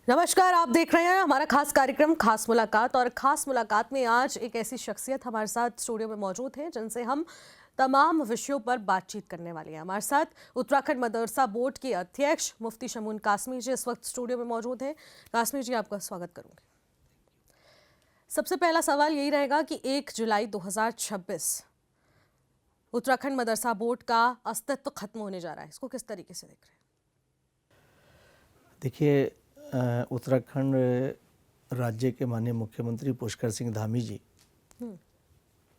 नमस्कार, आप देख रहे हैं हमारा खास कार्यक्रम खास मुलाकात। और खास मुलाकात में आज एक ऐसी शख्सियत हमारे साथ स्टूडियो में मौजूद है जिनसे हम तमाम विषयों पर बातचीत करने वाले हैं। हमारे साथ उत्तराखंड मदरसा बोर्ड के अध्यक्ष मुफ्ती शमून कासमी जी इस वक्त स्टूडियो में मौजूद हैं। कासमी जी, आपका स्वागत करूंगी। सबसे पहला सवाल यही रहेगा कि 1 जुलाई 2026 उत्तराखंड मदरसा बोर्ड का अस्तित्व खत्म होने जा रहा है, इसको किस तरीके से देख रहे हैं? देखिए, उत्तराखंड राज्य के माननीय मुख्यमंत्री पुष्कर सिंह धामी जी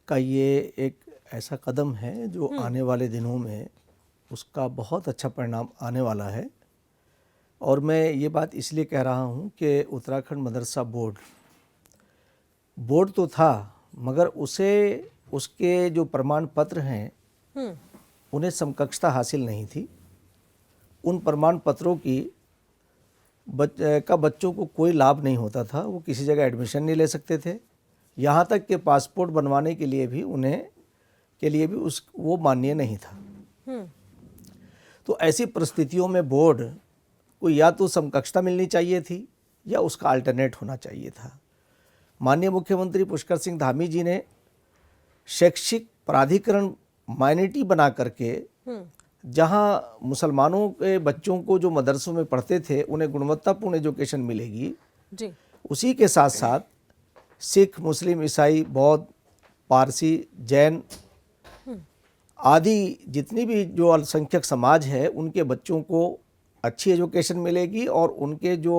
का ये एक ऐसा कदम है जो आने वाले दिनों में उसका बहुत अच्छा परिणाम आने वाला है। और मैं ये बात इसलिए कह रहा हूँ कि उत्तराखंड मदरसा बोर्ड तो था, मगर उसे उसके जो प्रमाण पत्र हैं उन्हें समकक्षता हासिल नहीं थी। उन प्रमाण पत्रों की बच्चों को कोई लाभ नहीं होता था, वो किसी जगह एडमिशन नहीं ले सकते थे। यहाँ तक कि पासपोर्ट बनवाने के लिए भी वो मान्य नहीं था। तो ऐसी परिस्थितियों में बोर्ड को या तो समकक्षता मिलनी चाहिए थी या उसका अल्टरनेट होना चाहिए था। माननीय मुख्यमंत्री पुष्कर सिंह धामी जी ने शैक्षिक प्राधिकरण माइनॉरिटी बना करके जहाँ मुसलमानों के बच्चों को जो मदरसों में पढ़ते थे उन्हें गुणवत्तापूर्ण एजुकेशन मिलेगी जी। उसी के साथ साथ सिख, मुस्लिम, ईसाई, बौद्ध, पारसी, जैन आदि जितनी भी जो अल्पसंख्यक समाज है उनके बच्चों को अच्छी एजुकेशन मिलेगी और उनके जो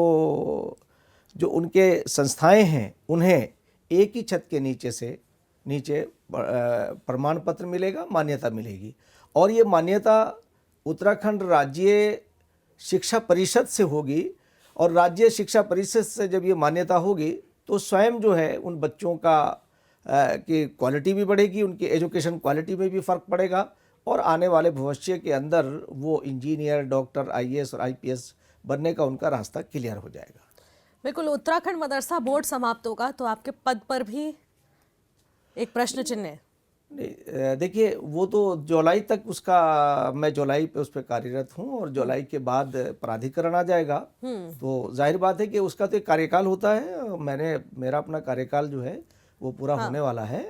उनके संस्थाएं हैं उन्हें एक ही छत के नीचे प्रमाण पत्र मिलेगा, मान्यता मिलेगी। और ये मान्यता उत्तराखंड राज्य शिक्षा परिषद से होगी और राज्य शिक्षा परिषद से जब ये मान्यता होगी तो स्वयं जो है उन बच्चों की क्वालिटी भी बढ़ेगी, उनकी एजुकेशन क्वालिटी में भी फ़र्क पड़ेगा और आने वाले भविष्य के अंदर वो इंजीनियर, डॉक्टर, आईएएस और आईपीएस बनने का उनका रास्ता क्लियर हो जाएगा। बिल्कुल। उत्तराखंड मदरसा बोर्ड समाप्त होगा तो आपके पद पर भी एक प्रश्न चिन्ह है। नहीं, देखिए, वो तो जुलाई तक मैं जुलाई पे उस पर कार्यरत हूँ और जुलाई के बाद प्राधिकरण आ जाएगा। तो जाहिर बात है कि उसका तो एक कार्यकाल होता है। मेरा अपना कार्यकाल जो है वो पूरा होने वाला है।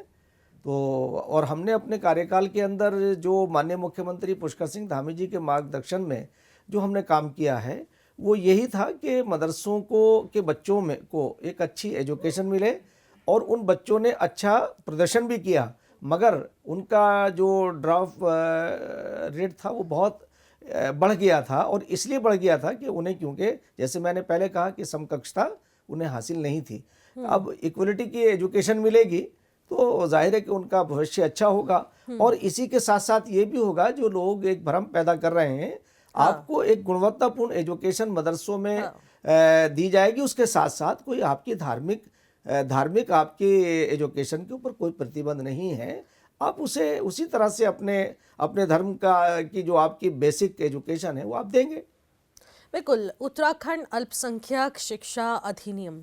तो और हमने अपने कार्यकाल के अंदर जो माननीय मुख्यमंत्री पुष्कर सिंह धामी जी के मार्गदर्शन में जो हमने काम किया है वो यही था कि मदरसों के बच्चों को एक अच्छी एजुकेशन मिले और उन बच्चों ने अच्छा प्रदर्शन भी किया, मगर उनका जो ड्रॉप रेट था वो बहुत बढ़ गया था। और इसलिए बढ़ गया था कि उन्हें, क्योंकि जैसे मैंने पहले कहा कि समकक्षता उन्हें हासिल नहीं थी। अब इक्वलिटी की एजुकेशन मिलेगी तो जाहिर है कि उनका भविष्य अच्छा होगा। और इसी के साथ साथ ये भी होगा, जो लोग एक भ्रम पैदा कर रहे हैं, आपको एक गुणवत्तापूर्ण एजुकेशन मदरसों में दी जाएगी, उसके साथ साथ कोई आपकी धार्मिक आपकी एजुकेशन के ऊपर कोई प्रतिबंध नहीं है। आप उसे उसी तरह से अपने धर्म की जो आपकी बेसिक एजुकेशन है वो आप देंगे। बिल्कुल। उत्तराखंड अल्पसंख्यक शिक्षा अधिनियम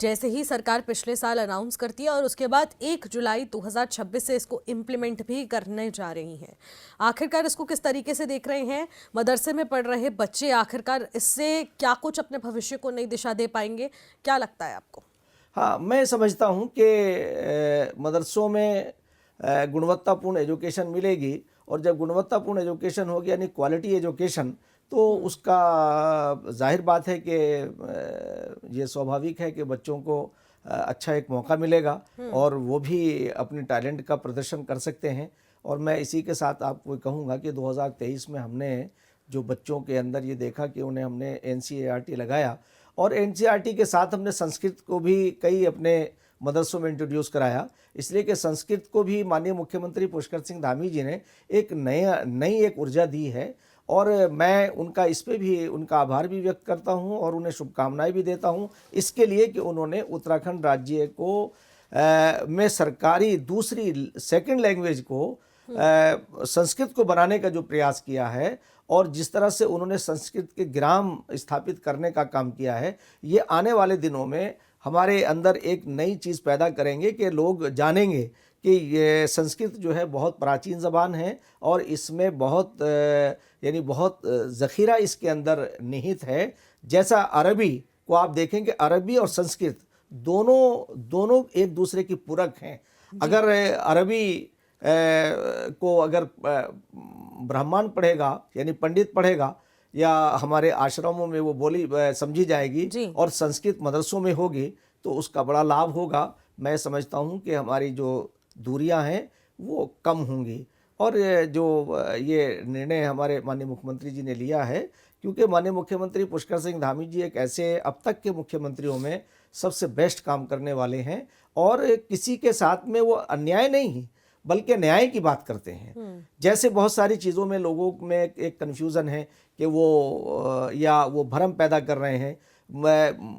जैसे ही सरकार पिछले साल अनाउंस करती है और उसके बाद 1 जुलाई 2026 से इसको इम्प्लीमेंट भी करने जा रही हैं। आखिरकार इसको किस तरीके से देख रहे हैं? मदरसे में पढ़ रहे बच्चे आखिरकार इससे क्या कुछ अपने भविष्य को नई दिशा दे पाएंगे? क्या लगता है आपको? हाँ, मैं समझता हूँ कि मदरसों में गुणवत्तापूर्ण एजुकेशन मिलेगी और जब गुणवत्तापूर्ण एजुकेशन होगी यानी क्वालिटी एजुकेशन, तो उसका जाहिर बात है कि ये स्वाभाविक है कि बच्चों को अच्छा एक मौका मिलेगा और वो भी अपने टैलेंट का प्रदर्शन कर सकते हैं। और मैं इसी के साथ आपको कहूँगा कि 2023 में हमने जो बच्चों के अंदर ये देखा कि उन्हें हमने एनसीईआरटी लगाया और एनसीईआरटी के साथ हमने संस्कृत को भी कई अपने मदरसों में इंट्रोड्यूस कराया, इसलिए कि संस्कृत को भी माननीय मुख्यमंत्री पुष्कर सिंह धामी जी ने एक नई ऊर्जा दी है। और मैं उनका इस पे भी उनका आभार भी व्यक्त करता हूं और उन्हें शुभकामनाएं भी देता हूं इसके लिए कि उन्होंने उत्तराखंड राज्य को में सरकारी दूसरी सेकंड लैंग्वेज को संस्कृत को बनाने का जो प्रयास किया है और जिस तरह से उन्होंने संस्कृत के ग्राम स्थापित करने का काम किया है, ये आने वाले दिनों में हमारे अंदर एक नई चीज़ पैदा करेंगे कि लोग जानेंगे कि ये संस्कृत जो है बहुत प्राचीन ज़बान है और इसमें बहुत ज़ख़ीरा इसके अंदर निहित है। जैसा अरबी को आप देखेंगे अरबी और संस्कृत दोनों एक दूसरे की पूरक हैं। अगर अरबी को अगर ब्राह्मण पढ़ेगा यानी पंडित पढ़ेगा या हमारे आश्रमों में वो बोली समझी जाएगी जी। और संस्कृत मदरसों में होगी तो उसका बड़ा लाभ होगा। मैं समझता हूँ कि हमारी जो दूरियां हैं वो कम होंगी। और जो ये निर्णय हमारे माननीय मुख्यमंत्री जी ने लिया है, क्योंकि माननीय मुख्यमंत्री पुष्कर सिंह धामी जी एक ऐसे अब तक के मुख्यमंत्रियों में सबसे बेस्ट काम करने वाले हैं और किसी के साथ में वो अन्याय नहीं बल्कि न्याय की बात करते हैं। जैसे बहुत सारी चीज़ों में लोगों में एक कन्फ्यूज़न है कि वो या वो भ्रम पैदा कर रहे हैं।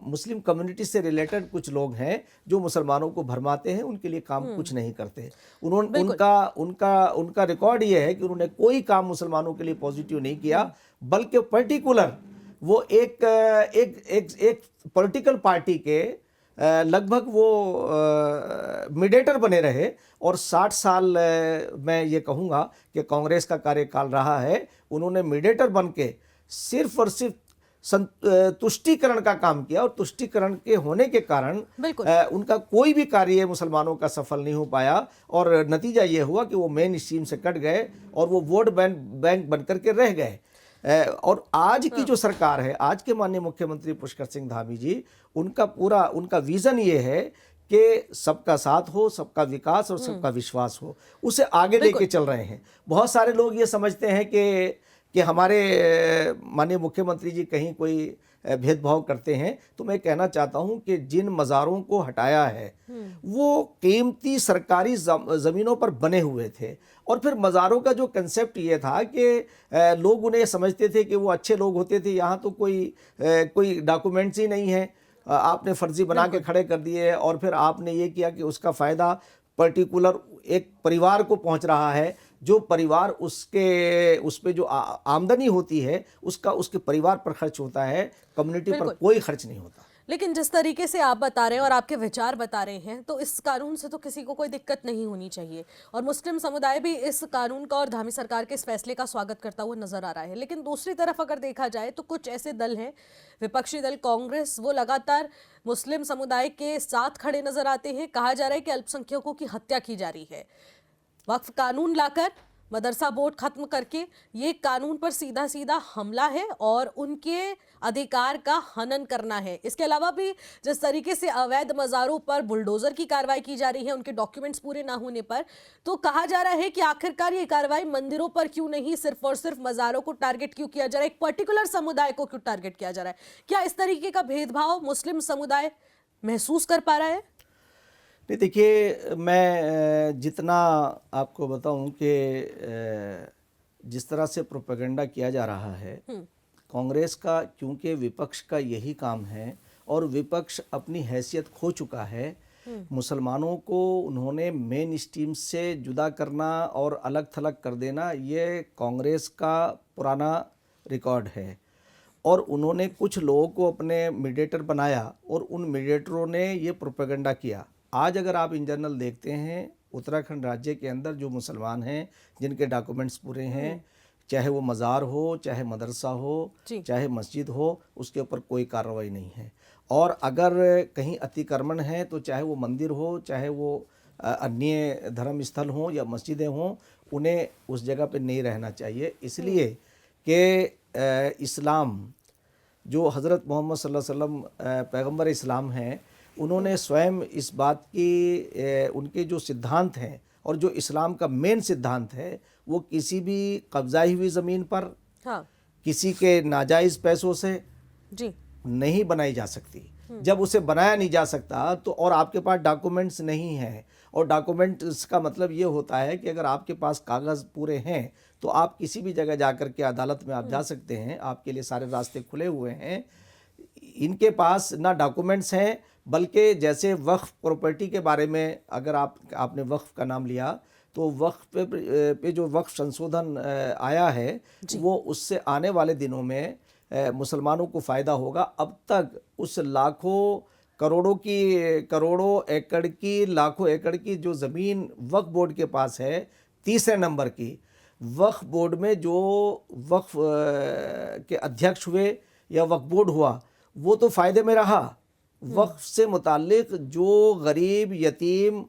मुस्लिम कम्युनिटी से रिलेटेड कुछ लोग हैं जो मुसलमानों को भरमाते हैं, उनके लिए काम कुछ नहीं करते। उन्होंने उनका रिकॉर्ड ये है कि उन्होंने कोई काम मुसलमानों के लिए पॉजिटिव नहीं किया, बल्कि पर्टिकुलर वो एक पॉलिटिकल पार्टी के लगभग वो मीडिएटर बने रहे। और 60 साल मैं ये कहूँगा कि कांग्रेस का कार्यकाल रहा है, उन्होंने मीडिएटर बन के सिर्फ और सिर्फ तुष्टीकरण का काम किया और तुष्टीकरण के होने के कारण उनका कोई भी कार्य मुसलमानों का सफल नहीं हो पाया और नतीजा ये हुआ कि वो मेन स्ट्रीम से कट गए और वो वोट बैंक बनकर के रह गए। और आज की जो सरकार है, आज के माननीय मुख्यमंत्री पुष्कर सिंह धामी जी, उनका विजन ये है कि सबका साथ हो, सबका विकास और सबका विश्वास हो, उसे आगे लेके चल रहे हैं। बहुत सारे लोग ये समझते हैं कि हमारे माननीय मुख्यमंत्री जी कहीं कोई भेदभाव करते हैं, तो मैं कहना चाहता हूं कि जिन मज़ारों को हटाया है वो कीमती सरकारी ज़मीनों पर बने हुए थे। और फिर मज़ारों का जो कंसेप्ट ये था कि लोग उन्हें समझते थे कि वो अच्छे लोग होते थे, यहाँ तो कोई डॉक्यूमेंट्स ही नहीं है, आपने फर्जी बना के खड़े कर दिए और फिर आपने ये किया कि उसका फ़ायदा पर्टिकुलर एक परिवार को पहुंच रहा है। जो परिवार उस पे जो आमदनी होती है उसके परिवार पर खर्च होता है, कम्युनिटी पर कोई खर्च नहीं होता। लेकिन जिस तरीके से आप बता रहे हैं और आपके विचार बता रहे हैं, तो इस कानून से तो किसी को कोई दिक्कत नहीं होनी चाहिए और मुस्लिम समुदाय भी इस कानून का और धामी सरकार के इस फैसले का स्वागत करता हुआ नजर आ रहा है। लेकिन दूसरी तरफ अगर देखा जाए तो कुछ ऐसे दल हैं, विपक्षी दल कांग्रेस, वो लगातार मुस्लिम समुदाय के साथ खड़े नजर आते हैं। कहा जा रहा है कि अल्पसंख्यकों की हत्या की जा रही है। वक्फ कानून लाकर मदरसा बोर्ड खत्म करके ये कानून पर सीधा सीधा हमला है और उनके अधिकार का हनन करना है। इसके अलावा भी जिस तरीके से अवैध मज़ारों पर बुलडोजर की कार्रवाई की जा रही है उनके डॉक्यूमेंट्स पूरे ना होने पर, तो कहा जा रहा है कि आखिरकार ये कार्रवाई मंदिरों पर क्यों नहीं, सिर्फ और सिर्फ मज़ारों को टारगेट क्यों किया जा रहा है, एक पर्टिकुलर समुदाय को क्यों टारगेट किया जा रहा है? क्या इस तरीके का भेदभाव मुस्लिम समुदाय महसूस कर पा रहा है? नहीं, देखिए, मैं जितना आपको बताऊं कि जिस तरह से प्रोपेगेंडा किया जा रहा है कांग्रेस का, क्योंकि विपक्ष का यही काम है और विपक्ष अपनी हैसियत खो चुका है। मुसलमानों को उन्होंने मेन स्ट्रीम से जुदा करना और अलग थलग कर देना, ये कांग्रेस का पुराना रिकॉर्ड है। और उन्होंने कुछ लोगों को अपने मीडिएटर बनाया और उन मीडिएटरों ने ये प्रोपेगेंडा किया। आज अगर आप इन जनरल देखते हैं, उत्तराखंड राज्य के अंदर जो मुसलमान हैं जिनके डॉक्यूमेंट्स पूरे हैं, चाहे वो मज़ार हो, चाहे मदरसा हो, चाहे मस्जिद हो, उसके ऊपर कोई कार्रवाई नहीं है। और अगर कहीं अतिक्रमण है तो चाहे वो मंदिर हो, चाहे वो अन्य धर्म स्थल हो या मस्जिदें हों, उन्हें उस जगह पे नहीं रहना चाहिए। इसलिए कि इस्लाम जो हज़रत मोहम्मद सल्लल्लाहु अलैहि वसल्लम पैगम्बर इस्लाम हैं, उन्होंने स्वयं इस बात की उनके जो सिद्धांत हैं और जो इस्लाम का मेन सिद्धांत है, वो किसी भी कब्जाई हुई ज़मीन पर किसी के नाजायज़ पैसों से नहीं बनाई जा सकती। जब उसे बनाया नहीं जा सकता तो और आपके पास डॉक्यूमेंट्स नहीं हैं, और डॉक्यूमेंट्स का मतलब ये होता है कि अगर आपके पास कागज़ पूरे हैं तो आप किसी भी जगह जाकर के अदालत में आप जा सकते हैं, आपके लिए सारे रास्ते खुले हुए हैं। इनके पास ना डॉक्यूमेंट्स हैं, बल्कि जैसे वक्फ प्रॉपर्टी के बारे में अगर आपने वक्फ का नाम लिया, तो वक्फ पे जो वक्फ संशोधन आया है वो उससे आने वाले दिनों में मुसलमानों को फ़ायदा होगा। अब तक उस करोड़ों एकड़ की, लाखों एकड़ की जो ज़मीन वक्फ बोर्ड के पास है, तीसरे नंबर की, वक्फ बोर्ड में जो वक्फ के अध्यक्ष हुए या वक्फ बोर्ड हुआ, वो तो फ़ायदे में रहा। वक्फ से मुताल्लिक जो गरीब यतीम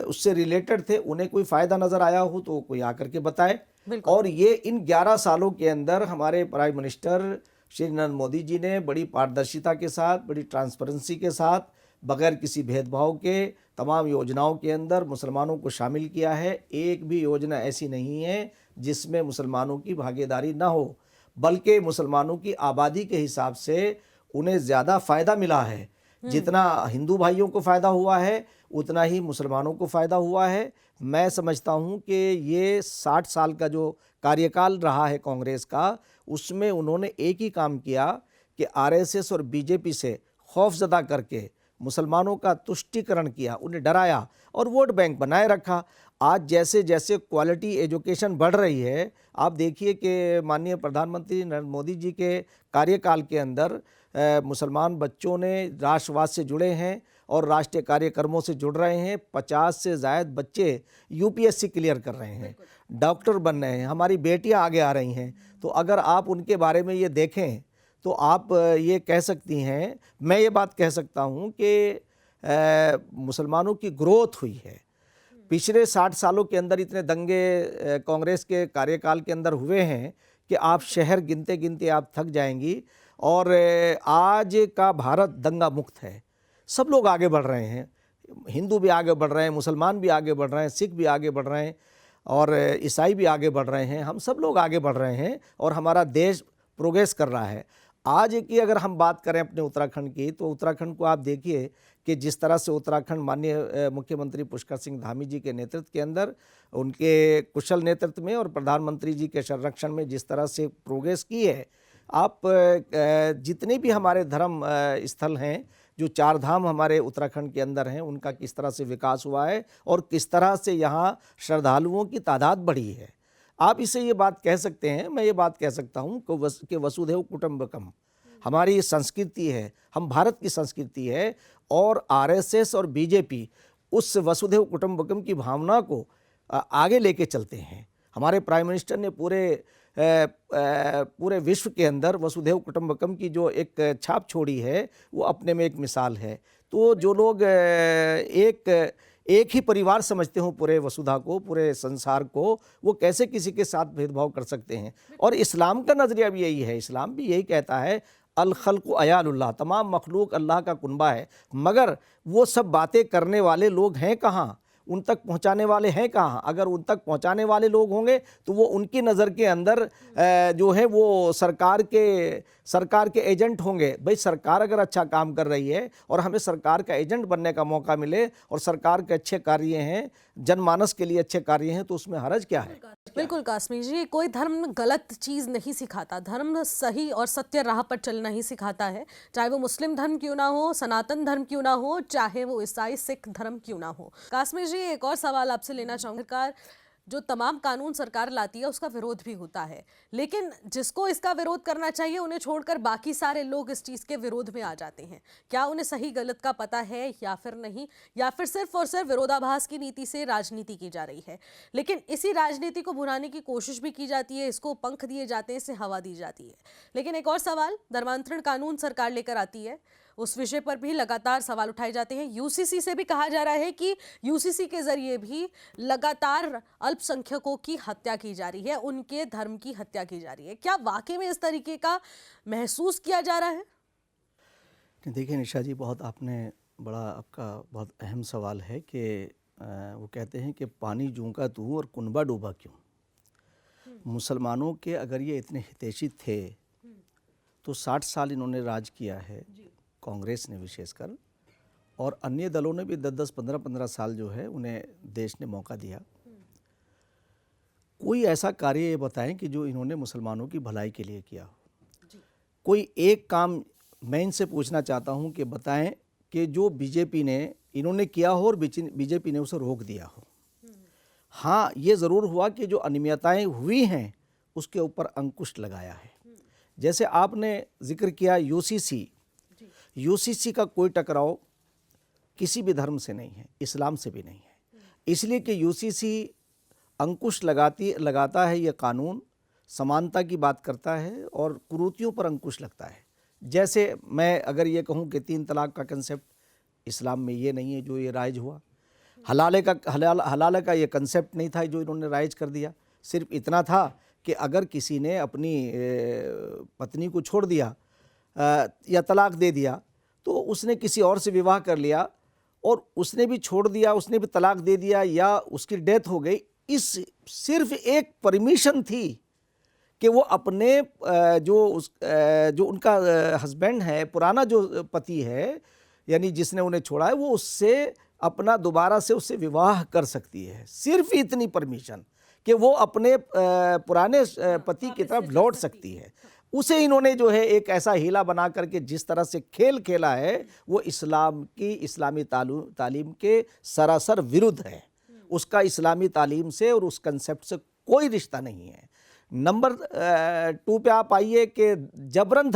उससे रिलेटेड थे उन्हें कोई फ़ायदा नज़र आया हो तो कोई आकर के बताए। बिल्कुल। और ये इन 11 सालों के अंदर हमारे प्राइम मिनिस्टर श्री नरेंद्र मोदी जी ने बड़ी पारदर्शिता के साथ, बड़ी ट्रांसपेरेंसी के साथ, बगैर किसी भेदभाव के तमाम योजनाओं के अंदर मुसलमानों को शामिल किया है। एक भी योजना ऐसी नहीं है जिसमें मुसलमानों की भागीदारी ना हो, बल्कि मुसलमानों की आबादी के हिसाब से उन्हें ज़्यादा फ़ायदा मिला है। जितना हिंदू भाइयों को फ़ायदा हुआ है उतना ही मुसलमानों को फ़ायदा हुआ है। मैं समझता हूँ कि ये 60 साल का जो कार्यकाल रहा है कांग्रेस का, उसमें उन्होंने एक ही काम किया कि आरएसएस और बीजेपी से खौफजदा करके मुसलमानों का तुष्टीकरण किया, उन्हें डराया और वोट बैंक बनाए रखा। आज जैसे जैसे क्वालिटी एजुकेशन बढ़ रही है, आप देखिए कि माननीय प्रधानमंत्री नरेंद्र मोदी जी के कार्यकाल के अंदर मुसलमान बच्चों ने राष्ट्रवाद से जुड़े हैं और राष्ट्रीय कार्यक्रमों से जुड़ रहे हैं। 50 से ज़ायद बच्चे यूपीएससी क्लियर कर रहे हैं, डॉक्टर बन रहे हैं, हमारी बेटियां आगे आ रही हैं। तो अगर आप उनके बारे में ये देखें तो आप ये कह सकती हैं, मैं ये बात कह सकता हूँ कि मुसलमानों की ग्रोथ हुई है। पिछले 60 सालों के अंदर इतने दंगे कांग्रेस के कार्यकाल के अंदर हुए हैं कि आप शहर गिनते गिनते आप थक जाएंगी। और आज का भारत दंगा मुक्त है, सब लोग आगे बढ़ रहे हैं, हिंदू भी आगे बढ़ रहे हैं, मुसलमान भी आगे बढ़ रहे हैं, सिख भी आगे बढ़ रहे हैं और ईसाई भी आगे बढ़ रहे हैं। हम सब लोग आगे बढ़ रहे हैं और हमारा देश प्रोग्रेस कर रहा है। आज की अगर हम बात करें अपने उत्तराखंड की, तो उत्तराखंड को आप देखिए कि जिस तरह से उत्तराखंड माननीय मुख्यमंत्री पुष्कर सिंह धामी जी के नेतृत्व के अंदर, उनके कुशल नेतृत्व में और प्रधानमंत्री जी के संरक्षण में जिस तरह से प्रोग्रेस की है, आप जितने भी हमारे धर्म स्थल हैं, जो 4 धाम हमारे उत्तराखंड के अंदर हैं, उनका किस तरह से विकास हुआ है और किस तरह से यहाँ श्रद्धालुओं की तादाद बढ़ी है। आप इसे ये बात कह सकते हैं, मैं ये बात कह सकता हूँ कि वसुधैव कुटुंबकम हमारी संस्कृति है, हम भारत की संस्कृति है और आरएसएस और बीजेपी उस वसुधैव कुटुंबकम की भावना को आगे लेके चलते हैं। हमारे प्राइम मिनिस्टर ने पूरे विश्व के अंदर वसुधैव कुटुंबकम की जो एक छाप छोड़ी है, वो अपने में एक मिसाल है। तो जो लोग एक ही परिवार समझते हो पूरे वसुधा को, पूरे संसार को, वो कैसे किसी के साथ भेदभाव कर सकते हैं। और इस्लाम का नज़रिया भी यही है, इस्लाम भी यही कहता है अल खल्क़ु अयालुल्लाह, तमाम मखलूक अल्लाह का कुनबा है। मगर वो सब बातें करने वाले लोग हैं कहाँ, उन तक पहुंचाने वाले हैं कहाँ? अगर उन तक पहुंचाने वाले लोग होंगे तो वो उनकी नज़र के अंदर जो है वो सरकार के एजेंट होंगे। भाई सरकार अगर अच्छा काम कर रही है और हमें सरकार का एजेंट बनने का मौका मिले और सरकार के अच्छे कार्य हैं, जनमानस के लिए अच्छे कार्य हैं, तो उसमें हर्ज क्या है? बिल्कुल काश्मीर जी, कोई धर्म गलत चीज़ नहीं सिखाता, धर्म सही और सत्य राह पर चलना ही सिखाता है। चाहे वो मुस्लिम धर्म क्यों ना हो, सनातन धर्म क्यों ना हो, चाहे वो ईसाई सिख धर्म क्यों ना हो। काश्मीर जी, एक और सवाल आपसे लेना चाहूँगी। सरकार जो तमाम कानून सरकार लाती है उसका विरोध भी होता है, लेकिन जिसको इसका विरोध करना चाहिए उन्हें छोड़कर बाकी सारे लोग इस चीज़ के विरोध में आ जाते हैं। क्या उन्हें सही गलत का पता है या फिर नहीं, या फिर सिर्फ और सिर्फ विरोधाभास की नीति से राजनीति की जा रही है? लेकिन इसी राजनीति को भुनाने की कोशिश भी की जाती है, इसको पंख दिए जाते हैं, इसे हवा दी जाती है। लेकिन एक और सवाल, धर्मांतरण कानून सरकार लेकर आती है, उस विषय पर भी लगातार सवाल उठाए जाते हैं। यूसीसी से भी कहा जा रहा है कि यूसीसी के जरिए भी लगातार अल्पसंख्यकों की हत्या की जा रही है, उनके धर्म की हत्या की जा रही है। क्या वाकई में इस तरीके का महसूस किया जा रहा है? देखिए निशा जी, आपका बहुत अहम सवाल है कि वो कहते हैं कि पानी जूंका तू और कुनबा डूबा क्यों। मुसलमानों के अगर ये इतने हितैषी थे तो 60 साल इन्होंने राज किया है, कांग्रेस ने विशेषकर, और अन्य दलों ने भी 10-10, 15-15 साल जो है उन्हें देश ने मौका दिया। कोई ऐसा कार्य ये बताएं कि जो इन्होंने मुसलमानों की भलाई के लिए किया हो। कोई एक काम मैं इनसे पूछना चाहता हूं कि बताएं कि जो बीजेपी ने इन्होंने किया हो और बीजेपी ने उसे रोक दिया हो। हाँ, ये ज़रूर हुआ कि जो अनियमितताएं हुई हैं उसके ऊपर अंकुश लगाया है। जैसे आपने जिक्र किया यूसीसी का कोई टकराव किसी भी धर्म से नहीं है, इस्लाम से भी नहीं है। इसलिए कि यूसीसी अंकुश लगाता है, ये कानून समानता की बात करता है और कुरीतियों पर अंकुश लगता है। जैसे मैं अगर ये कहूँ कि 3 तलाक का कंसेप्ट इस्लाम में ये नहीं है जो ये राइज हुआ, हलाले का ये कंसेप्ट नहीं था जो इन्होंने राइज कर दिया। सिर्फ इतना था कि अगर किसी ने अपनी पत्नी को छोड़ दिया या तलाक दे दिया तो उसने किसी और से विवाह कर लिया और उसने भी छोड़ दिया, उसने भी तलाक दे दिया या उसकी डेथ हो गई, इस सिर्फ एक परमिशन थी कि वो अपने जो उनका हस्बैंड है, पुराना जो पति है यानी जिसने उन्हें छोड़ा है, वो उससे अपना दोबारा से उससे विवाह कर सकती है। सिर्फ इतनी परमिशन कि वो अपने पुराने पति की तरफ लौट सकती है। उसे इन्होंने जो है एक ऐसा हीला बना करके जिस तरह से खेल खेला है वो इस्लामी तालीम के सरासर विरुद्ध है। उसका इस्लामी तालीम से और उस कंसेप्ट से कोई रिश्ता नहीं है। नंबर 2 पे आप आइए कि जबरन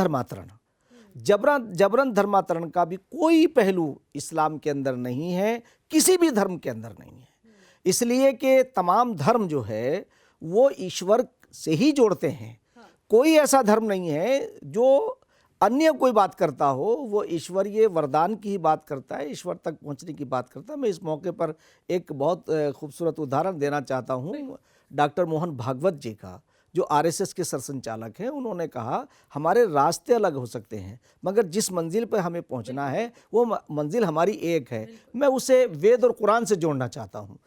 धर्मांतरण का भी कोई पहलू इस्लाम के अंदर नहीं है, किसी भी धर्म के अंदर नहीं है। इसलिए कि तमाम धर्म जो है वो ईश्वर से ही जोड़ते हैं। कोई ऐसा धर्म नहीं है जो अन्य कोई बात करता हो, वो ईश्वरीय वरदान की ही बात करता है, ईश्वर तक पहुंचने की बात करता है। मैं इस मौके पर एक बहुत खूबसूरत उदाहरण देना चाहता हूँ डॉक्टर मोहन भागवत जी का, जो आरएसएस के सरसंचालक हैं। उन्होंने कहा हमारे रास्ते अलग हो सकते हैं मगर जिस मंजिल पर हमें पहुंचना है वो मंजिल हमारी एक है। मैं उसे वेद और कुरान से जोड़ना चाहता हूँ।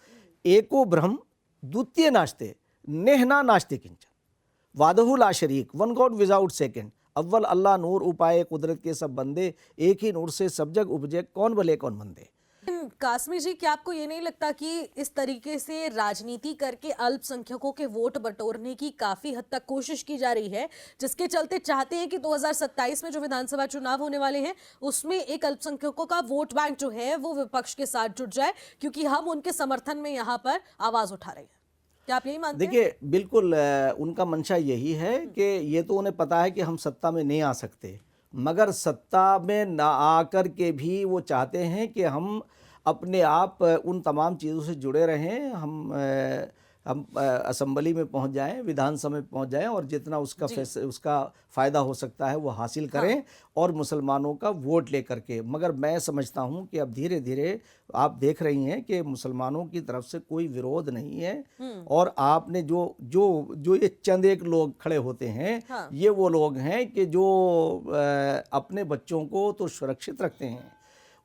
एको ब्रह्म द्वितीय नास्ते नेहना नास्ते किंचन वादहु ला शरीक, वन गॉड विदाउट सेकंड, अव्वल अल्लाह नूर उपाय कुदरत के सब बंदे, एक ही नूर से सब जग उपजे, कौन भले कौन मंदे। कासमी जी, क्या आपको ये नहीं लगता कि इस तरीके से राजनीति करके अल्पसंख्यकों के वोट बटोरने की काफी हद तक कोशिश की जा रही है, जिसके चलते चाहते हैं कि 2027 में जो विधानसभा चुनाव होने वाले हैं उसमें एक अल्पसंख्यकों का वोट बैंक जो है वो विपक्ष के साथ जुट जाए, क्योंकि हम उनके समर्थन में यहाँ पर आवाज उठा रहे हैं। क्या आप यही मानते हैं? देखिए, बिल्कुल उनका मंशा यही है कि ये तो उन्हें पता है कि हम सत्ता में नहीं आ सकते, मगर सत्ता में ना आकर के भी वो चाहते हैं कि हम अपने आप उन तमाम चीज़ों से जुड़े रहें। हम असेंबली में पहुंच जाएं, विधानसभा में पहुंच जाएं और जितना उसका फ़ायदा हो सकता है वो हासिल करें। हाँ। और मुसलमानों का वोट लेकर के। मगर मैं समझता हूं कि अब धीरे धीरे आप देख रही हैं कि मुसलमानों की तरफ से कोई विरोध नहीं है। और आपने जो ये चंद एक लोग खड़े होते हैं। हाँ। ये वो लोग हैं कि जो अपने बच्चों को तो सुरक्षित रखते हैं,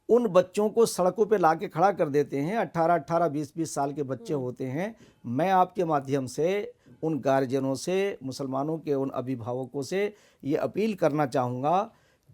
उन बच्चों को सड़कों पे लाके खड़ा कर देते हैं। 18-18, 20-20 साल के बच्चे होते हैं। मैं आपके माध्यम से उन गार्जियनों से, मुसलमानों के उन अभिभावकों से ये अपील करना चाहूँगा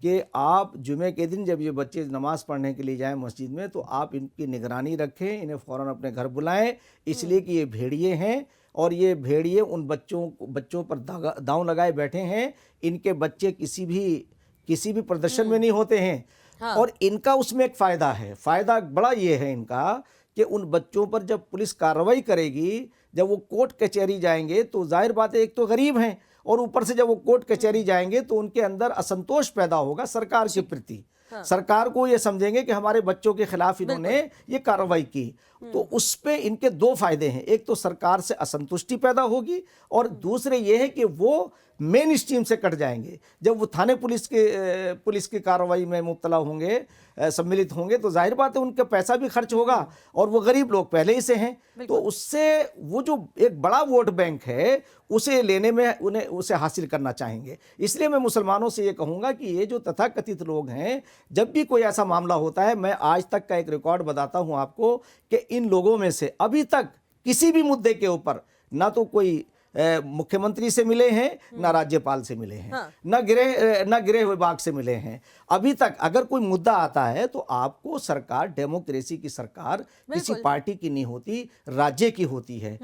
कि आप जुमे के दिन जब ये बच्चे नमाज़ पढ़ने के लिए जाएं मस्जिद में, तो आप इनकी निगरानी रखें, इन्हें फ़ौरन अपने घर बुलाएं, इसलिए कि ये भेड़िए हैं और ये भेड़िए उन बच्चों पर दांव लगाए बैठे हैं। इनके बच्चे किसी भी प्रदर्शन में नहीं होते हैं। हाँ। और इनका उसमें एक फ़ायदा है, फ़ायदा बड़ा ये है इनका कि उन बच्चों पर जब पुलिस कार्रवाई करेगी, जब वो कोर्ट कचहरी जाएंगे तो जाहिर बात है एक तो गरीब हैं और ऊपर से जब वो कोर्ट कचहरी जाएंगे तो उनके अंदर असंतोष पैदा होगा सरकार के प्रति। हाँ। सरकार को ये समझेंगे कि हमारे बच्चों के खिलाफ इन्होंने ये कार्रवाई की, तो उस पे इनके 2 फायदे हैं। एक तो सरकार से असंतुष्टि पैदा होगी और दूसरे ये है कि वो मेन स्ट्रीम से कट जाएंगे। जब वो थाने पुलिस की कार्रवाई में मुब्तला होंगे, सम्मिलित होंगे, तो जाहिर बात है उनका पैसा भी खर्च होगा और वो गरीब लोग पहले ही से हैं, तो उससे वो जो एक बड़ा वोट बैंक है उसे लेने में उसे हासिल करना चाहेंगे। इसलिए मैं मुसलमानों से ये कहूँगा कि ये जो तथाकथित लोग हैं, जब भी कोई ऐसा मामला होता है, मैं आज तक का एक रिकॉर्ड बताता हूँ आपको कि इन लोगों में से अभी तक किसी भी मुद्दे के ऊपर ना तो कोई मुख्यमंत्री से मिले हैं, ना राज्यपाल से मिले हैं। हाँ। ना गृह विभाग से मिले हैं। अभी तक अगर कोई मुद्दा आता है तो आपको सरकार, डेमोक्रेसी की सरकार किसी पार्टी की नहीं होती, राज्य की होती है।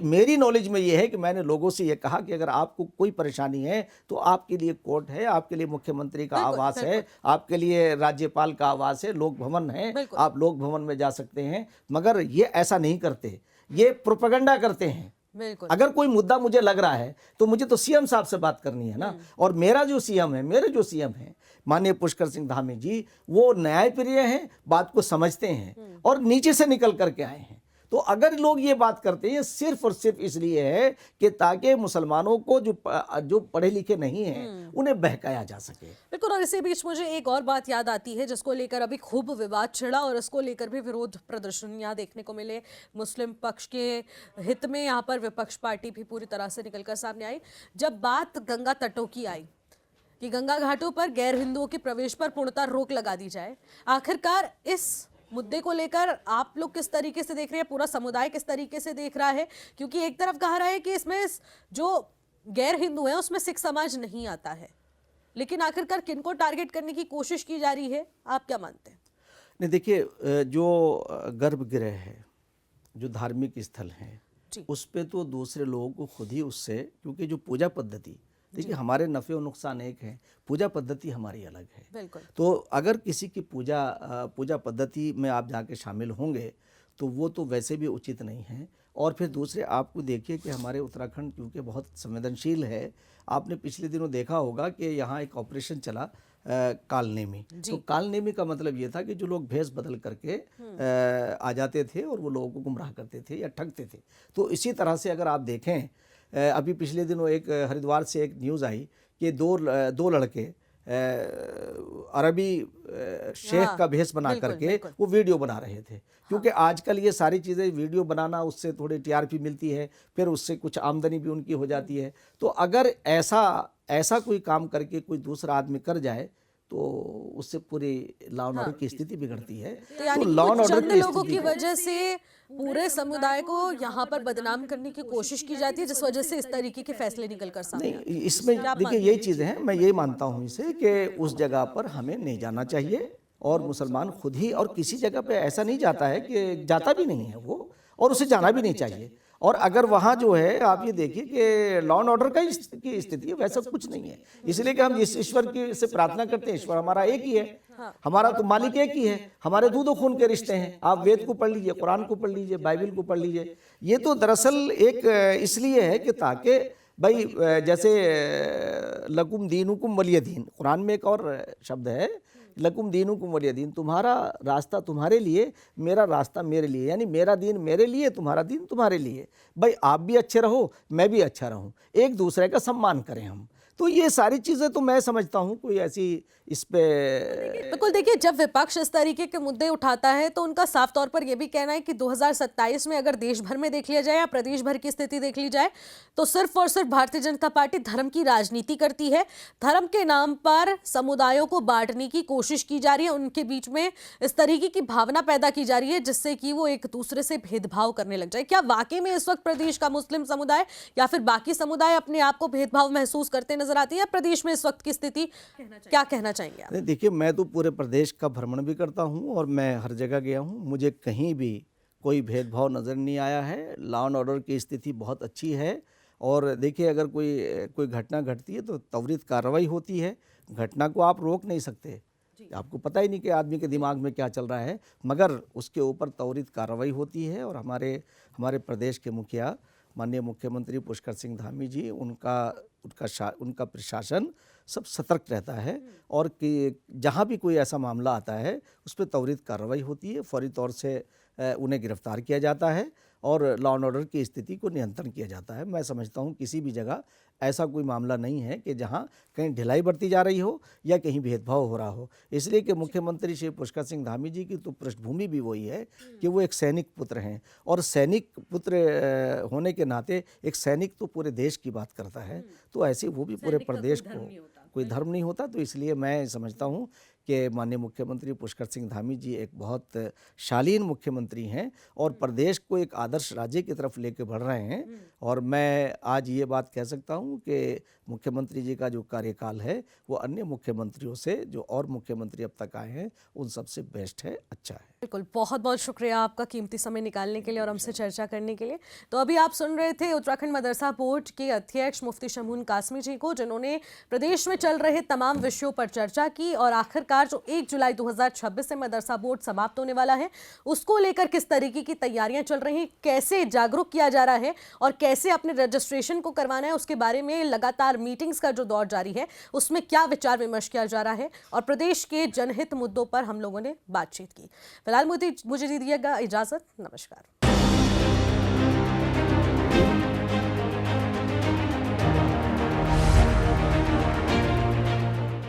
मेरी नॉलेज में ये है कि मैंने लोगों से ये कहा कि अगर आपको कोई परेशानी है तो आपके लिए कोर्ट है, आपके लिए मुख्यमंत्री का आवास है, आपके लिए राज्यपाल का आवास है, लोक भवन है, आप लोक भवन में जा सकते हैं। मगर ये ऐसा नहीं करते, ये प्रोपेगेंडा करते हैं। अगर कोई मुद्दा मुझे लग रहा है तो मुझे तो सीएम साहब से बात करनी है ना। और मेरे जो सीएम है माननीय पुष्कर सिंह धामी जी, वो न्यायप्रिय हैं, बात को समझते हैं और नीचे से निकल करके आए हैं। तो अगर लोग ये बात करते हैं सिर्फ और सिर्फ इसलिए है कि ताकि मुसलमानों को जो पढ़े लिखे नहीं हैं उन्हें बहकाया जा सके। बिल्कुल। और इसी बीच मुझे एक और बात याद आती है जिसको लेकर अभी खूब विवाद छिड़ा और इसको लेकर भी विरोध प्रदर्शन यहाँ देखने को मिले। मुस्लिम पक्ष के हित में यहाँ पर विपक्ष पार्टी भी पूरी तरह से निकलकर सामने आई। जब बात गंगा तटों की आई कि गंगा घाटों पर गैर हिंदुओं के प्रवेश पर पूर्णतः रोक लगा दी जाए, आखिरकार इस मुद्दे को लेकर आप लोग किस तरीके से देख रहे हैं, पूरा समुदाय किस तरीके से देख रहा है? क्योंकि एक तरफ कहा रहा है कि इसमें जो गैर हिंदू है उसमें सिख समाज नहीं आता है, लेकिन आखिरकार किनको टारगेट करने की कोशिश की जा रही है, आप क्या मानते हैं? नहीं, देखिए, जो गर्भगृह है, जो धार्मिक स्थल है, उस पे तो दूसरे लोगों को खुद ही उससे, क्योंकि जो पूजा पद्धति, देखिए हमारे नफ़े और नुकसान एक हैं, पूजा पद्धति हमारी अलग है। बिल्कुल। तो अगर किसी की पूजा पद्धति में आप जाके शामिल होंगे तो वो तो वैसे भी उचित नहीं है। और फिर दूसरे आपको देखिए कि हमारे उत्तराखंड क्योंकि बहुत संवेदनशील है, आपने पिछले दिनों देखा होगा कि यहाँ एक ऑपरेशन चला कालनेमी। तो कालनेमी का मतलब ये था कि जो लोग भेष बदल करके आ जाते थे और वो लोगों को गुमराह करते थे या ठगते थे। तो इसी तरह से अगर आप देखें, अभी पिछले दिनों एक हरिद्वार से एक न्यूज़ आई कि दो लड़के अरबी शेख का भेष बना करके वो वीडियो बना रहे थे। क्योंकि आजकल ये सारी चीज़ें वीडियो बनाना, उससे थोड़ी टीआरपी मिलती है, फिर उससे कुछ आमदनी भी उनकी हो जाती है। तो अगर ऐसा कोई काम करके कोई दूसरा आदमी कर जाए तो उससे पूरी लॉ एंड ऑर्डर की स्थिति बिगड़ती है। तो लॉ एंड ऑर्डर की लोगों की वजह से पूरे समुदाय को यहाँ पर बदनाम करने की कोशिश की जाती है, जिस वजह से इस तरीके के फैसले निकल कर सामने आते हैं। नहीं, इसमें देखिए यही चीज़ें हैं। मैं यही मानता हूँ इसे कि उस जगह पर हमें नहीं जाना चाहिए और मुसलमान खुद ही, और किसी जगह पे ऐसा नहीं जाता है कि जाता भी नहीं है वो, और उसे जाना भी नहीं चाहिए। और अगर वहाँ जो है आप ये देखिए कि लॉ एंड ऑर्डर की स्थिति है, वैसा कुछ नहीं है। इसलिए कि हम जिस ईश्वर की से प्रार्थना करते हैं, ईश्वर हमारा एक ही है, हमारा तो मालिक एक ही है, हमारे दूध और खून के रिश्ते हैं। आप वेद को पढ़ लीजिए, कुरान को पढ़ लीजिए, बाइबल को पढ़ लीजिए। ये तो दरअसल एक इसलिए है कि ताकि भाई जैसे लकुम दीनुकुम वलिय दीन, कुरान में एक और शब्द है, लकुम दीनुकुम वलिय दीन, तुम्हारा रास्ता तुम्हारे लिए, मेरा रास्ता मेरे लिए, यानी मेरा दीन मेरे लिए, तुम्हारा दीन तुम्हारे लिए। भाई आप भी अच्छे रहो, मैं भी अच्छा रहूं, एक दूसरे का सम्मान करें हम। तो ये सारी चीज़ें तो मैं समझता हूँ कोई ऐसी इस पे बिल्कुल। देखिए, जब विपक्ष इस तरीके के मुद्दे उठाता है तो उनका साफ तौर पर यह भी कहना है कि 2027 में अगर देश भर में देख लिया जाए या प्रदेश भर की स्थिति देख ली जाए तो सिर्फ और सिर्फ भारतीय जनता पार्टी धर्म की राजनीति करती है। धर्म के नाम पर समुदायों को बांटने की कोशिश की जा रही है, उनके बीच में इस तरीके की भावना पैदा की जा रही है जिससे कि वो एक दूसरे से भेदभाव करने लग जाए। क्या वाकई में इस वक्त प्रदेश का मुस्लिम समुदाय या फिर बाकी समुदाय अपने आप को भेदभाव महसूस करते नजर आती है? प्रदेश में इस वक्त की स्थिति क्या कहना चाहेंगे आप? देखिए, मैं तो पूरे प्रदेश का भ्रमण भी करता हूँ और मैं हर जगह गया हूँ, मुझे कहीं भी कोई भेदभाव नज़र नहीं आया है। लॉ एंड ऑर्डर की स्थिति बहुत अच्छी है। और देखिए, अगर कोई घटना घटती है तो त्वरित कार्रवाई होती है। घटना को आप रोक नहीं सकते, आपको पता ही नहीं कि आदमी के दिमाग में क्या चल रहा है, मगर उसके ऊपर त्वरित कार्रवाई होती है। और हमारे प्रदेश के मुखिया माननीय मुख्यमंत्री पुष्कर सिंह धामी जी, उनका प्रशासन सब सतर्क रहता है और कि जहाँ भी कोई ऐसा मामला आता है उस पर त्वरित कार्रवाई होती है, फौरी तौर से उन्हें गिरफ्तार किया जाता है और लॉ एंड ऑर्डर की स्थिति को नियंत्रण किया जाता है। मैं समझता हूँ किसी भी जगह ऐसा कोई मामला नहीं है कि जहाँ कहीं ढिलाई बरती जा रही हो या कहीं भेदभाव हो रहा हो। इसलिए कि मुख्यमंत्री श्री पुष्कर सिंह धामी जी की तो पृष्ठभूमि भी वही है कि वो एक सैनिक पुत्र हैं, और सैनिक पुत्र होने के नाते एक सैनिक तो पूरे देश की बात करता है, तो ऐसे वो भी पूरे प्रदेश को कोई धर्म नहीं होता। तो इसलिए मैं समझता हूँ कि माननीय मुख्यमंत्री पुष्कर सिंह धामी जी एक बहुत शालीन मुख्यमंत्री हैं और प्रदेश को एक आदर्श राज्य की तरफ लेके बढ़ रहे हैं। और मैं आज ये बात कह सकता हूँ कि मुख्यमंत्री जी का जो कार्यकाल है वो अन्य मुख्यमंत्रियों से, जो और मुख्यमंत्री अब तक आए हैं, उन सबसे बेस्ट है, अच्छा है। बिल्कुल, बहुत बहुत शुक्रिया आपका कीमती समय निकालने के लिए और हमसे चर्चा करने के लिए। तो अभी आप सुन रहे थे उत्तराखंड मदरसा बोर्ड के अध्यक्ष मुफ्ती शमून कासमी जी को, जिन्होंने प्रदेश में चल रहे तमाम विषयों पर चर्चा की और आखिरकार जो 1 जुलाई 2026 से मदरसा बोर्ड समाप्त होने वाला है उसको लेकर किस तरीके की तैयारियां चल रही हैं, कैसे जागरूक किया जा रहा है और कैसे अपने रजिस्ट्रेशन को करवाना है, उसके बारे में लगातार मीटिंग्स का जो दौर जारी है उसमें क्या विचार विमर्श किया जा रहा है और प्रदेश के जनहित मुद्दों पर हम लोगों ने बातचीत की। फिलहाल मुझे दीजिएगा इजाजत, नमस्कार।